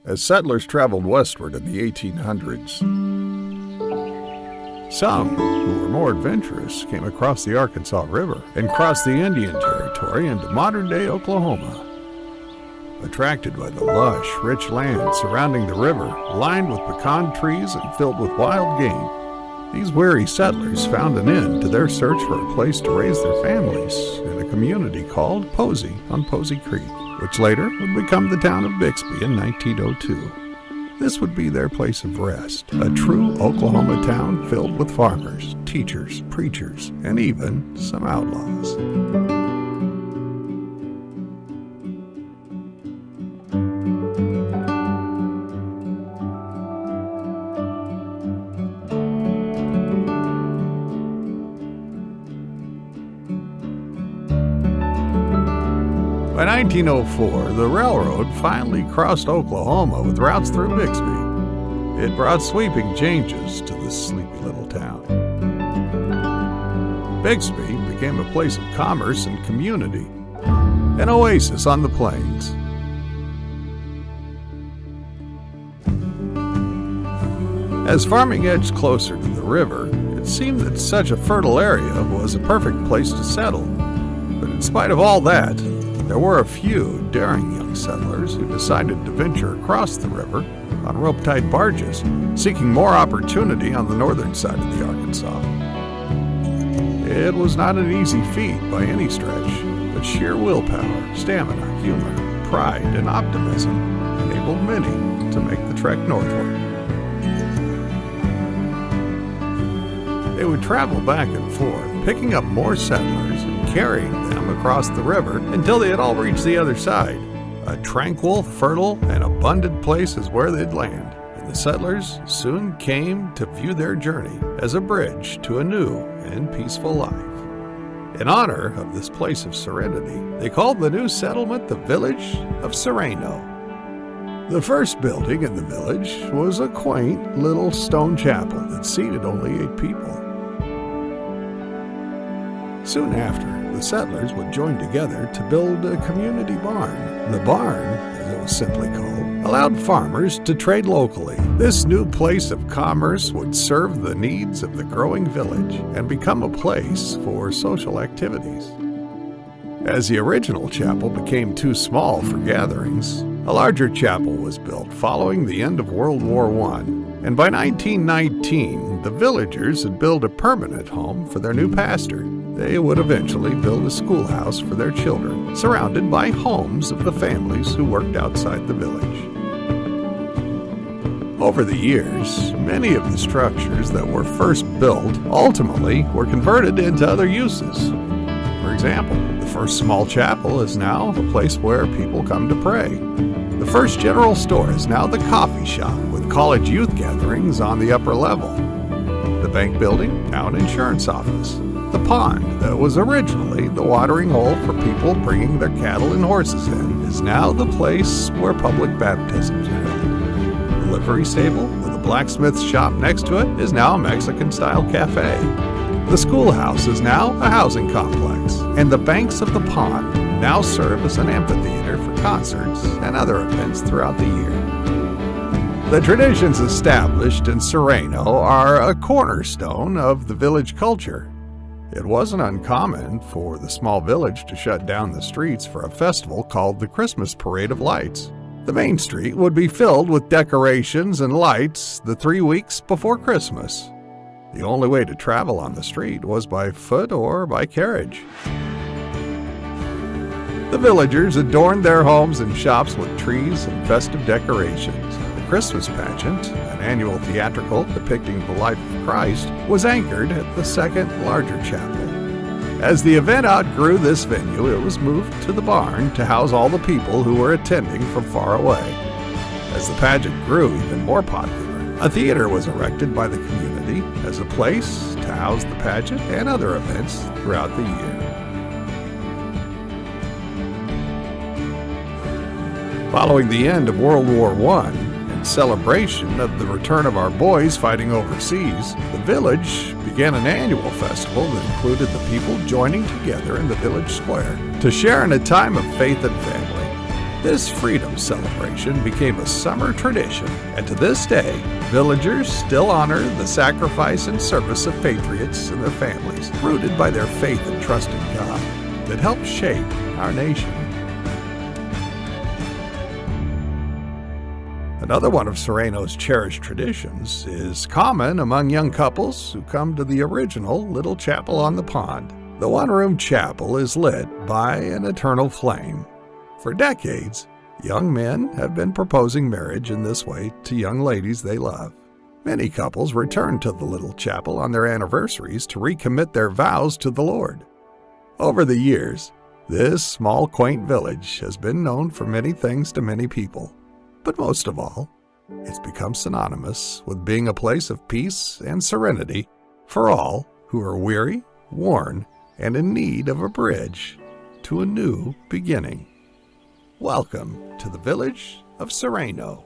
as settlers traveled westward in the 1800s. Some, who were more adventurous, came across the Arkansas River and crossed the Indian Territory into modern-day Oklahoma. Attracted by the lush, rich land surrounding the river, lined with pecan trees and filled with wild game, these weary settlers found an end to their search for a place to raise their families in a community called Posey on Posey Creek, which later would become the town of Bixby in 1902. This would be their place of rest, a true Oklahoma town filled with farmers, teachers, preachers, and even some outlaws. By 1904, the railroad finally crossed Oklahoma with routes through Bixby. It brought sweeping changes to this sleepy little town. Bixby became a place of commerce and community, an oasis on the plains. As farming edged closer to the river, it seemed that such a fertile area was a perfect place to settle. But in spite of all that, there were a few daring young settlers who decided to venture across the river on rope-tied barges, seeking more opportunity on the northern side of the Arkansas. It was not an easy feat by any stretch, but sheer willpower, stamina, humor, pride, and optimism enabled many to make the trek northward. They would travel back and forth, picking up more settlers and carrying them across the river until they had all reached the other side. A tranquil, fertile, and abundant place is where they'd land, and the settlers soon came to view their journey as a bridge to a new and peaceful life. In honor of this place of serenity, they called the new settlement the village of Scereno. The first building in the village was a quaint little stone chapel that seated only 8 people. Soon after, the settlers would join together to build a community barn. The barn, as it was simply called, allowed farmers to trade locally. This new place of commerce would serve the needs of the growing village and become a place for social activities. As the original chapel became too small for gatherings, a larger chapel was built following the end of World War I, and by 1919, the villagers had built a permanent home for their new pastor. They would eventually build a schoolhouse for their children, surrounded by homes of the families who worked outside the village. Over the years, many of the structures that were first built ultimately were converted into other uses. For example, the first small chapel is now a place where people come to pray. The first general store is now the coffee shop, with college youth gatherings on the upper level. The bank building, now an insurance office. The pond that was originally the watering hole for people bringing their cattle and horses in is now the place where public baptisms are held. The livery stable, with a blacksmith shop next to it, is now a Mexican-style cafe. The schoolhouse is now a housing complex, and the banks of the pond now serve as an amphitheater for concerts and other events throughout the year. The traditions established in Scereno are a cornerstone of the village culture. It wasn't uncommon for the small village to shut down the streets for a festival called the Christmas Parade of Lights. The main street would be filled with decorations and lights the 3 weeks before Christmas. The only way to travel on the street was by foot or by carriage. The villagers adorned their homes and shops with trees and festive decorations. The Christmas pageant, an annual theatrical depicting the life of Christ, was anchored at the second larger chapel. As the event outgrew this venue, it was moved to the barn to house all the people who were attending from far away. As the pageant grew even more popular, a theater was erected by the community as a place to house the pageant and other events throughout the year. Following the end of World War I, in celebration of the return of our boys fighting overseas, the village began an annual festival that included the people joining together in the village square to share in a time of faith and family. This freedom celebration became a summer tradition, and to this day, villagers still honor the sacrifice and service of patriots and their families, rooted by their faith and trust in God that helped shape our nation. Another one of Scereno's cherished traditions is common among young couples who come to the original little chapel on the pond. The one-room chapel is lit by an eternal flame. For decades, young men have been proposing marriage in this way to young ladies they love. Many couples return to the little chapel on their anniversaries to recommit their vows to the Lord. Over the years, this small, quaint village has been known for many things to many people. But most of all, it's become synonymous with being a place of peace and serenity for all who are weary, worn, and in need of a bridge to a new beginning. Welcome to the village of Scereno.